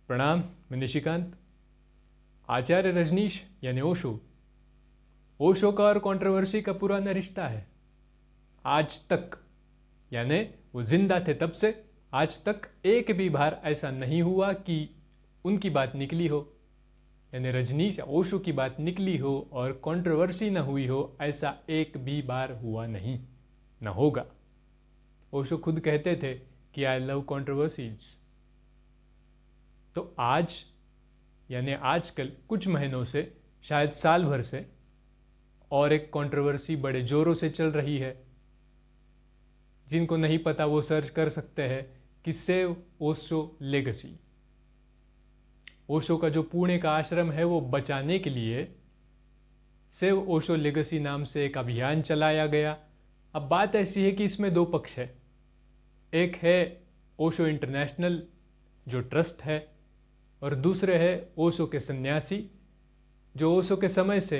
प्रणाम। मैं निशिकांत। आचार्य रजनीश यानी ओशो, ओशो का और कंट्रोवर्सी का पुराना रिश्ता है। आज तक यानी वो जिंदा थे तब से आज तक एक भी बार ऐसा नहीं हुआ कि उनकी बात निकली हो, यानी रजनीश या ओशो की बात निकली हो और कंट्रोवर्सी न हुई हो, ऐसा एक भी बार हुआ नहीं, न होगा। ओशो खुद कहते थे कि आई लव कंट्रोवर्सीज। तो आज यानी आजकल कुछ महीनों से, शायद साल भर से, और एक कंट्रोवर्सी बड़े जोरों से चल रही है। जिनको नहीं पता वो सर्च कर सकते हैं कि सेव ओशो लेगेसी। ओशो का जो पुणे का आश्रम है वो बचाने के लिए सेव ओशो लेगेसी नाम से एक अभियान चलाया गया। अब बात ऐसी है कि इसमें दो पक्ष है। एक है ओशो इंटरनेशनल जो ट्रस्ट है, और दूसरे है ओशो के सन्यासी जो ओशो के समय से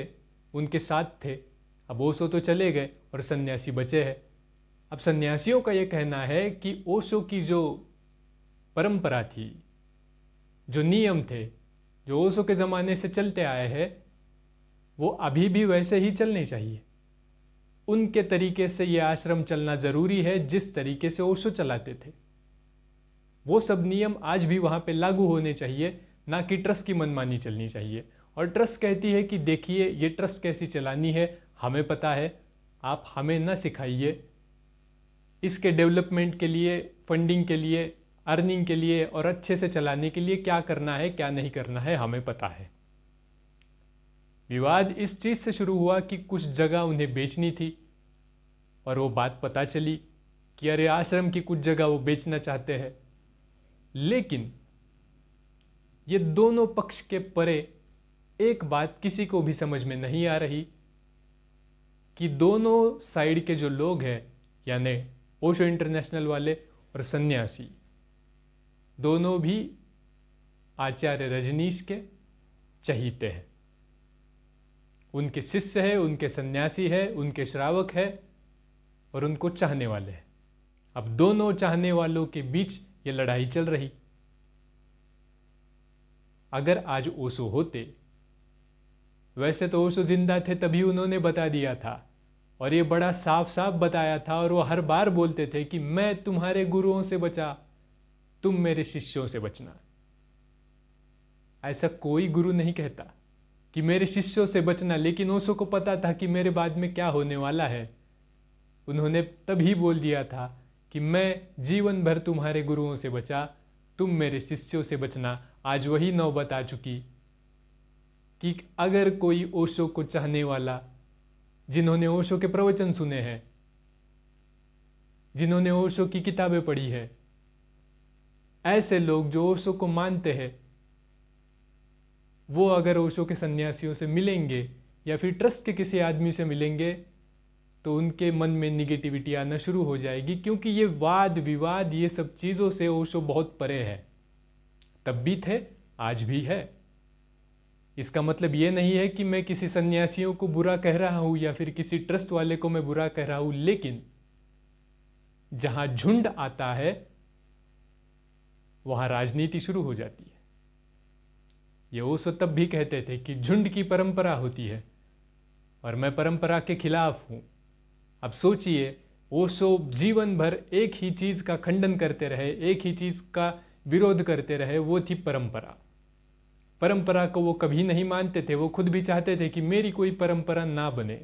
उनके साथ थे। अब ओशो तो चले गए और सन्यासी बचे हैं। अब सन्यासियों का ये कहना है कि ओशो की जो परंपरा थी, जो नियम थे, जो ओशो के ज़माने से चलते आए हैं, वो अभी भी वैसे ही चलने चाहिए। उनके तरीके से ये आश्रम चलना ज़रूरी है जिस तरीके से ओशो चलाते थे। वो सब नियम आज भी वहाँ पे लागू होने चाहिए, ना कि ट्रस्ट की मनमानी चलनी चाहिए। और ट्रस्ट कहती है कि देखिए ये ट्रस्ट कैसी चलानी है हमें पता है, आप हमें ना सिखाइए। इसके डेवलपमेंट के लिए, फंडिंग के लिए, अर्निंग के लिए और अच्छे से चलाने के लिए क्या करना है क्या नहीं करना है हमें पता है। विवाद इस चीज़ से शुरू हुआ कि कुछ जगह उन्हें बेचनी थी और वो बात पता चली कि अरे आश्रम की कुछ जगह वो बेचना चाहते हैं। लेकिन ये दोनों पक्ष के परे एक बात किसी को भी समझ में नहीं आ रही कि दोनों साइड के जो लोग हैं, यानी ओशो इंटरनेशनल वाले और सन्यासी, दोनों भी आचार्य रजनीश के चहीते हैं। उनके शिष्य है, उनके सन्यासी है, उनके श्रावक है और उनको चाहने वाले हैं। अब दोनों चाहने वालों के बीच ये लड़ाई चल रही। अगर आज ओशो होते, वैसे तो ओशो जिंदा थे तभी उन्होंने बता दिया था और ये बड़ा साफ साफ बताया था, और वो हर बार बोलते थे कि मैं तुम्हारे गुरुओं से बचा, तुम मेरे शिष्यों से बचना। ऐसा कोई गुरु नहीं कहता कि मेरे शिष्यों से बचना, लेकिन ओशो को पता था कि मेरे बाद में क्या होने वाला है। उन्होंने तभी बोल दिया था कि मैं जीवन भर तुम्हारे गुरुओं से बचा, तुम मेरे शिष्यों से बचना। आज वही नौबत आ चुकी कि अगर कोई ओशो को चाहने वाला, जिन्होंने ओशो के प्रवचन सुने हैं, जिन्होंने ओशो की किताबें पढ़ी है, ऐसे लोग जो ओशो को मानते हैं, वो अगर ओशो के सन्यासियों से मिलेंगे या फिर ट्रस्ट के किसी आदमी से मिलेंगे तो उनके मन में निगेटिविटी आना शुरू हो जाएगी, क्योंकि ये वाद विवाद ये सब चीज़ों से ओशो बहुत परे है। तब भी थे, आज भी है। इसका मतलब ये नहीं है कि मैं किसी सन्यासियों को बुरा कह रहा हूँ या फिर किसी ट्रस्ट वाले को मैं बुरा कह रहा हूँ, लेकिन जहाँ झुंड आता है वहाँ राजनीति शुरू हो जाती है। ये ओशो तब भी कहते थे कि झुंड की परंपरा होती है और मैं परंपरा के खिलाफ हूँ। अब सोचिए, ओशो जीवन भर एक ही चीज़ का खंडन करते रहे, एक ही चीज़ का विरोध करते रहे, वो थी परंपरा। परंपरा को वो कभी नहीं मानते थे। वो खुद भी चाहते थे कि मेरी कोई परंपरा ना बने।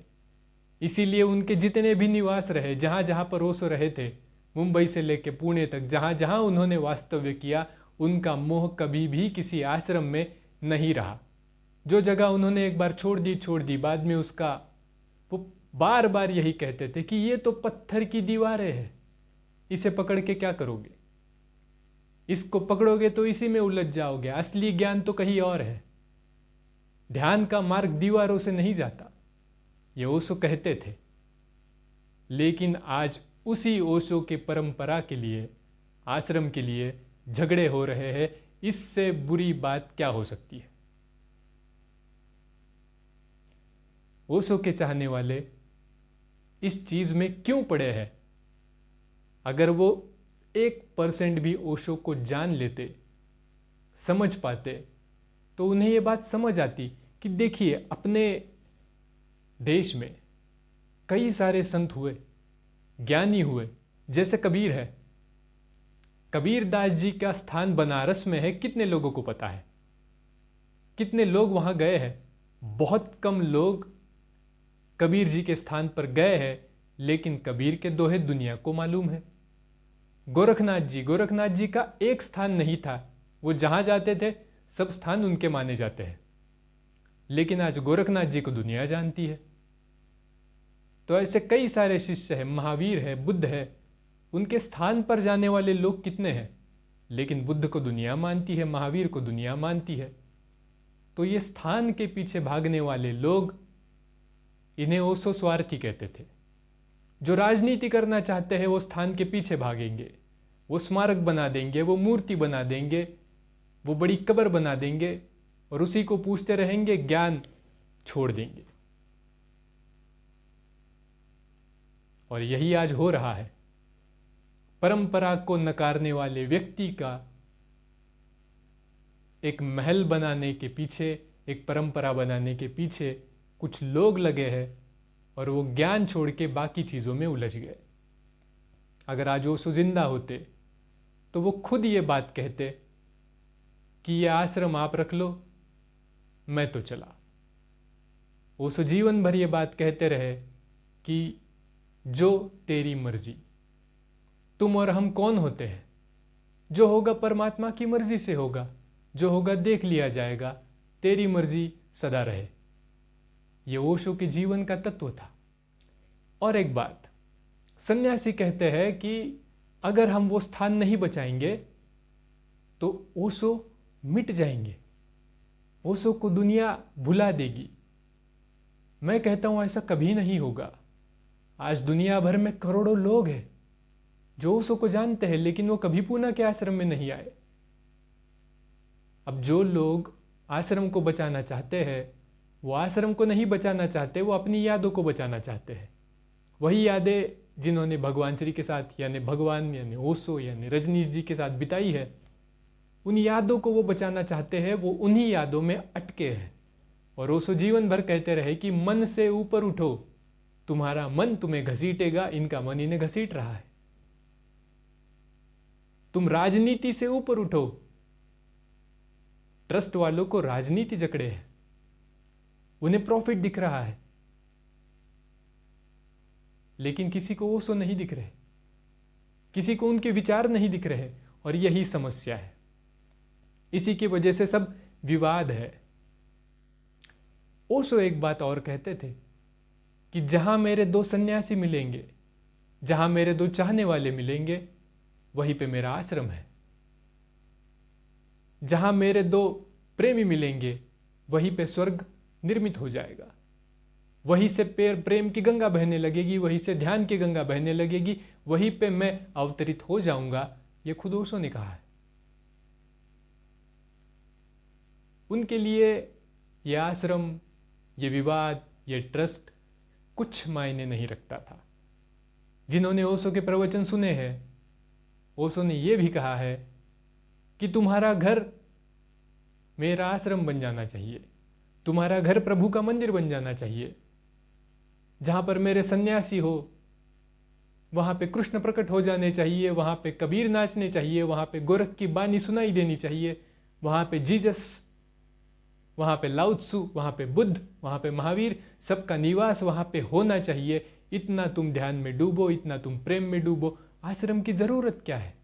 इसीलिए उनके जितने भी निवास रहे, जहाँ जहाँ पर ओशो रहे थे, मुंबई से लेकर पुणे तक, जहाँ जहाँ उन्होंने वास्तव्य किया, उनका मोह कभी भी किसी आश्रम में नहीं रहा। जो जगह उन्होंने एक बार छोड़ दी, बाद में उसका वो बार बार यही कहते थे कि ये तो पत्थर की दीवारें हैं, इसे पकड़ के क्या करोगे, इसको पकड़ोगे तो इसी में उलझ जाओगे, असली ज्ञान तो कहीं और है, ध्यान का मार्ग दीवारों से नहीं जाता, ये ओशो कहते थे। लेकिन आज उसी ओशो के परंपरा के लिए, आश्रम के लिए झगड़े हो रहे हैं। इससे बुरी बात क्या हो सकती है। ओशो के चाहने वाले इस चीज में क्यों पड़े हैं? अगर वो 1% भी ओशो को जान लेते, समझ पाते तो उन्हें ये बात समझ आती कि देखिए अपने देश में कई सारे संत हुए, ज्ञानी हुए, जैसे कबीर है। कबीर दास जी का स्थान बनारस में है, कितने लोगों को पता है? कितने लोग वहां गए हैं? बहुत कम लोग कबीर जी के स्थान पर गए हैं, लेकिन कबीर के दोहे दुनिया को मालूम है। गोरखनाथ जी का एक स्थान नहीं था, वो जहां जाते थे सब स्थान उनके माने जाते हैं, लेकिन आज गोरखनाथ जी को दुनिया जानती है। तो ऐसे कई सारे शिष्य हैं, महावीर है, बुद्ध है, उनके स्थान पर जाने वाले लोग कितने हैं, लेकिन बुद्ध को दुनिया मानती है, महावीर को दुनिया मानती है। तो ये स्थान के पीछे भागने वाले लोग, इन्हें ओशो स्वार्थी कहते थे। जो राजनीति करना चाहते हैं वो स्थान के पीछे भागेंगे, वो स्मारक बना देंगे, वो मूर्ति बना देंगे, वो बड़ी कब्र बना देंगे और उसी को पूछते रहेंगे, ज्ञान छोड़ देंगे। और यही आज हो रहा है। परंपरा को नकारने वाले व्यक्ति का एक महल बनाने के पीछे, एक परंपरा बनाने के पीछे कुछ लोग लगे हैं और वो ज्ञान छोड़ के बाकी चीज़ों में उलझ गए। अगर आज ओशो जिंदा होते तो वो खुद ये बात कहते कि ये आश्रम आप रख लो, मैं तो चला। ओशो जीवन भर ये बात कहते रहे कि जो तेरी मर्जी। तुम और हम कौन होते हैं? जो होगा परमात्मा की मर्जी से होगा, जो होगा देख लिया जाएगा, तेरी मर्जी सदा रहे। ये ओशो के जीवन का तत्व था। और एक बात, सन्यासी कहते हैं कि अगर हम वो स्थान नहीं बचाएंगे तो ओशो मिट जाएंगे, ओशो को दुनिया भुला देगी। मैं कहता हूं ऐसा कभी नहीं होगा। आज दुनिया भर में करोड़ों लोग हैं जो ओशो को जानते हैं, लेकिन वो कभी पूना के आश्रम में नहीं आए। अब जो लोग आश्रम को बचाना चाहते हैं वो आश्रम को नहीं बचाना चाहते, वो अपनी यादों को बचाना चाहते हैं। वही यादें जिन्होंने भगवान श्री के साथ, यानी भगवान यानी ओशो यानी रजनीश जी के साथ बिताई है, उन यादों को वो बचाना चाहते हैं। वो उन्हीं यादों में अटके हैं। और ओशो जीवन भर कहते रहे कि मन से ऊपर उठो, तुम्हारा मन तुम्हें घसीटेगा, इनका मन इन्हें घसीट रहा है। तुम राजनीति से ऊपर उठो। ट्रस्ट वालों को राजनीति जकड़े है, उन्हें प्रॉफिट दिख रहा है, लेकिन किसी को ओशो नहीं दिख रहे, किसी को उनके विचार नहीं दिख रहे। और यही समस्या है, इसी की वजह से सब विवाद है। ओशो एक बात और कहते थे कि जहां मेरे दो सन्यासी मिलेंगे, जहां मेरे दो चाहने वाले मिलेंगे, वहीं पे मेरा आश्रम है। जहां मेरे दो प्रेमी मिलेंगे, वहीं पे स्वर्ग निर्मित हो जाएगा। वहीं से प्रेम की गंगा बहने लगेगी, वहीं से ध्यान की गंगा बहने लगेगी, वहीं पे मैं अवतरित हो जाऊंगा। ये खुद ओशो ने कहा है। उनके लिए ये आश्रम, ये विवाद, ये ट्रस्ट कुछ मायने नहीं रखता था। जिन्होंने ओशो के प्रवचन सुने हैं, ओशो ने यह भी कहा है कि तुम्हारा घर मेरा आश्रम बन जाना चाहिए, तुम्हारा घर प्रभु का मंदिर बन जाना चाहिए। जहां पर मेरे सन्यासी हो वहां पे कृष्ण प्रकट हो जाने चाहिए, वहां पे कबीर नाचने चाहिए, वहां पे गोरख की बानी सुनाई देनी चाहिए, वहां पे जीसस, वहां पे लाओ त्सु, वहां पे बुद्ध, वहां पे महावीर, सबका निवास वहां पे होना चाहिए। इतना तुम ध्यान में डूबो, इतना तुम प्रेम में डूबो। आश्रम की जरूरत क्या है?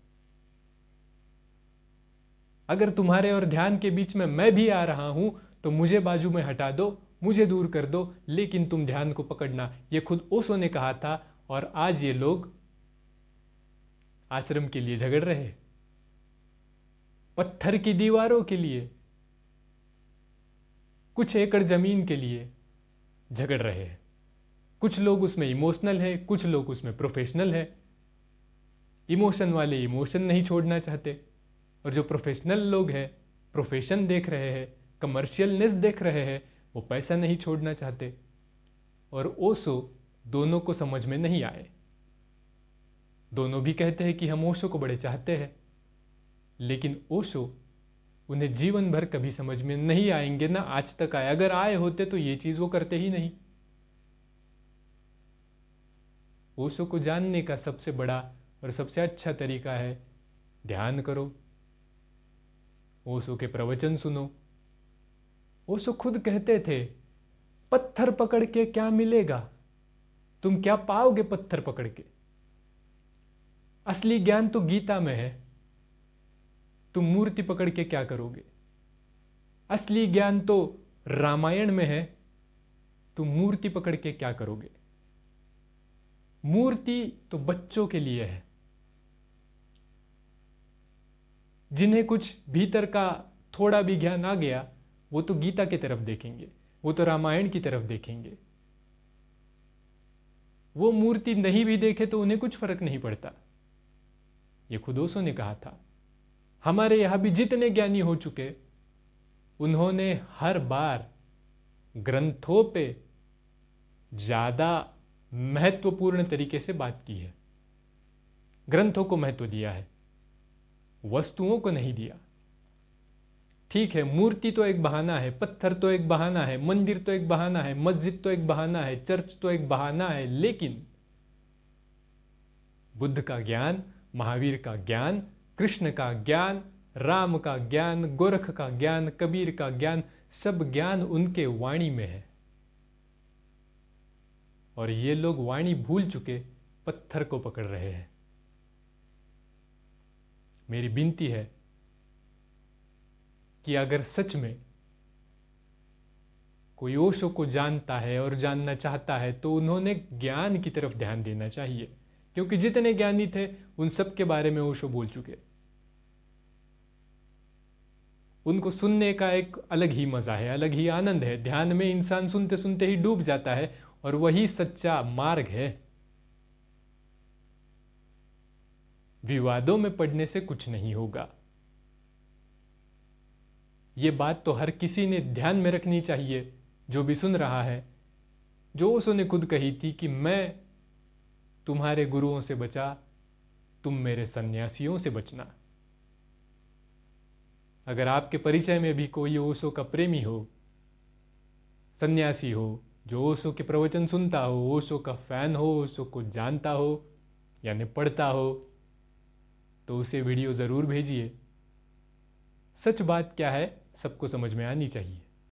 अगर तुम्हारे और ध्यान के बीच में मैं भी आ रहा हूं तो मुझे बाजू में हटा दो, मुझे दूर कर दो, लेकिन तुम ध्यान को पकड़ना। यह खुद ओशो ने कहा था। और आज ये लोग आश्रम के लिए झगड़ रहे, पत्थर की दीवारों के लिए, कुछ एकड़ जमीन के लिए झगड़ रहे हैं। कुछ लोग उसमें इमोशनल है, कुछ लोग उसमें प्रोफेशनल है। इमोशन वाले इमोशन नहीं छोड़ना चाहते, और जो प्रोफेशनल लोग हैं, प्रोफेशन देख रहे हैं, कमर्शियलनेस देख रहे हैं, वो पैसा नहीं छोड़ना चाहते। और ओशो दोनों को समझ में नहीं आए। दोनों भी कहते हैं कि हम ओशो को बड़े चाहते हैं, लेकिन ओशो उन्हें जीवन भर कभी समझ में नहीं आएंगे, ना आज तक आए। अगर आए होते तो ये चीज वो करते ही नहीं। ओशो को जानने का सबसे बड़ा और सबसे अच्छा तरीका है ध्यान करो, ओशो के प्रवचन सुनो। ओशो खुद कहते थे, पत्थर पकड़ के क्या मिलेगा, तुम क्या पाओगे पत्थर पकड़ के। असली ज्ञान तो गीता में है, तुम मूर्ति पकड़ के क्या करोगे। असली ज्ञान तो रामायण में है, तुम मूर्ति पकड़ के क्या करोगे। मूर्ति तो बच्चों के लिए है, जिन्हें कुछ भीतर का थोड़ा भी ज्ञान आ गया वो तो गीता की तरफ देखेंगे, वो तो रामायण की तरफ देखेंगे। वो मूर्ति नहीं भी देखे तो उन्हें कुछ फर्क नहीं पड़ता। ये खुद ओशो ने कहा था। हमारे यहां भी जितने ज्ञानी हो चुके, उन्होंने हर बार ग्रंथों पे ज्यादा महत्वपूर्ण तरीके से बात की है, ग्रंथों को महत्व दिया है, वस्तुओं को नहीं दिया। ठीक है, मूर्ति तो एक बहाना है, पत्थर तो एक बहाना है, मंदिर तो एक बहाना है, मस्जिद तो एक बहाना है, चर्च तो एक बहाना है, लेकिन बुद्ध का ज्ञान, महावीर का ज्ञान, कृष्ण का ज्ञान, राम का ज्ञान, गोरख का ज्ञान, कबीर का ज्ञान, सब ज्ञान उनके वाणी में है। और ये लोग वाणी भूल चुके, पत्थर को पकड़ रहे हैं। मेरी विनती है कि अगर सच में कोई ओशो को जानता है और जानना चाहता है तो उन्होंने ज्ञान की तरफ ध्यान देना चाहिए, क्योंकि जितने ज्ञानी थे उन सब के बारे में ओशो बोल चुके। उनको सुनने का एक अलग ही मजा है, अलग ही आनंद है। ध्यान में इंसान सुनते सुनते ही डूब जाता है और वही सच्चा मार्ग है। विवादों में पड़ने से कुछ नहीं होगा। ये बात तो हर किसी ने ध्यान में रखनी चाहिए जो भी सुन रहा है, जो ओशो ने खुद कही थी कि मैं तुम्हारे गुरुओं से बचा, तुम मेरे सन्यासियों से बचना। अगर आपके परिचय में भी कोई ओशो का प्रेमी हो, सन्यासी हो, जो ओशो के प्रवचन सुनता हो, ओशो का फैन हो, ओशो को जानता हो यानी पढ़ता हो, तो उसे वीडियो ज़रूर भेजिए। सच बात क्या है सबको समझ में आनी चाहिए।